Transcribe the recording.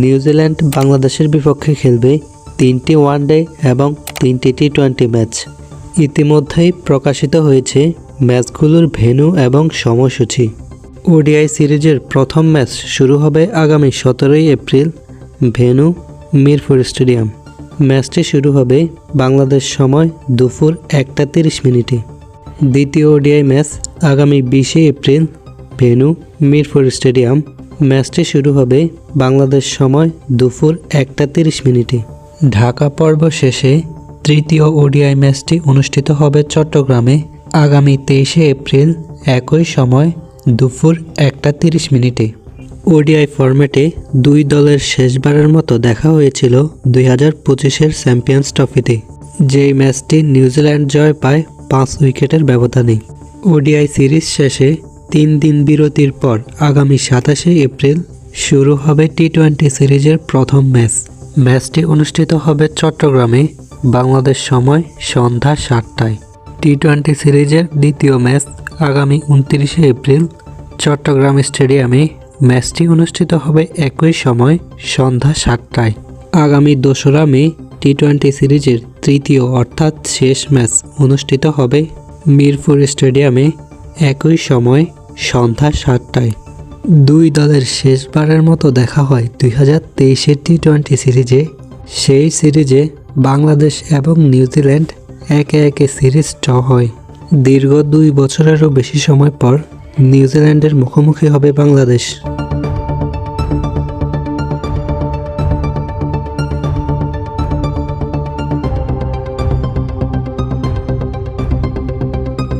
New Zealand বাংলাদেশের বিপক্ষে খেলবে 3টি ওয়ানডে এবং 3টি টি-20 ম্যাচ। ইতিমধ্যেই প্রকাশিত হয়েছে ম্যাচগুলোর ভেন্যু এবং সময়সূচি। ওডিআই সিরিজের প্রথম ম্যাচ শুরু হবে আগামী 17 এপ্রিল, ভেন্যু মিরপুর স্টেডিয়াম। ম্যাচটি শুরু হবে বাংলাদেশ সময় দুপুর 1টা 30 মিনিটে। দ্বিতীয় ওডিআই ম্যাচ আগামী 20 এপ্রিল, ভেন্যু মিরপুর স্টেডিয়াম। ম্যাচটি শুরু হবে বাংলাদেশ সময় দুপুর 1টা 30 মিনিটে। ঢাকা পর্ব শেষে তৃতীয় ওডিআই ম্যাচটি অনুষ্ঠিত হবে চট্টগ্রামে আগামী 23 এপ্রিল, একই সময় দুপুর 1টা 30 মিনিটে। ওডিআই ফরম্যাটে দুই দলের শেষবারের মতো দেখা হয়েছিল 2025-এর চ্যাম্পিয়ন্স ট্রফিতে, যেই ম্যাচটি নিউজিল্যান্ড জয় পায় 5 উইকেটের ব্যবধানে। ওডিআই সিরিজ শেষে 3 দিন বিরতির পর আগামী 27 এপ্রিল শুরু হবে টি-20 সিরিজের প্রথম ম্যাচ। ম্যাচটি অনুষ্ঠিত হবে চট্টগ্রামে বাংলাদেশ সময় সন্ধ্যা 7টায়। টি-20 সিরিজের দ্বিতীয় ম্যাচ আগামী 29 এপ্রিল চট্টগ্রাম স্টেডিয়ামে। ম্যাচটি অনুষ্ঠিত হবে একই সময় সন্ধ্যা 7টায়। আগামী 2রা মে টি-20 সিরিজের তৃতীয় অর্থাৎ শেষ ম্যাচ অনুষ্ঠিত হবে মিরপুর স্টেডিয়ামে একই সময় সন্ধ্যা 7টায়। দুই দলের শেষবারের মতো দেখা হয় 2023-এর টি-20 সিরিজে। সেই সিরিজে বাংলাদেশ এবং নিউজিল্যান্ড একে একে সিরিজ ড্র হয়। দীর্ঘ 2 বছরেরও বেশি সময় পর নিউজিল্যান্ডের মুখোমুখি হবে বাংলাদেশ।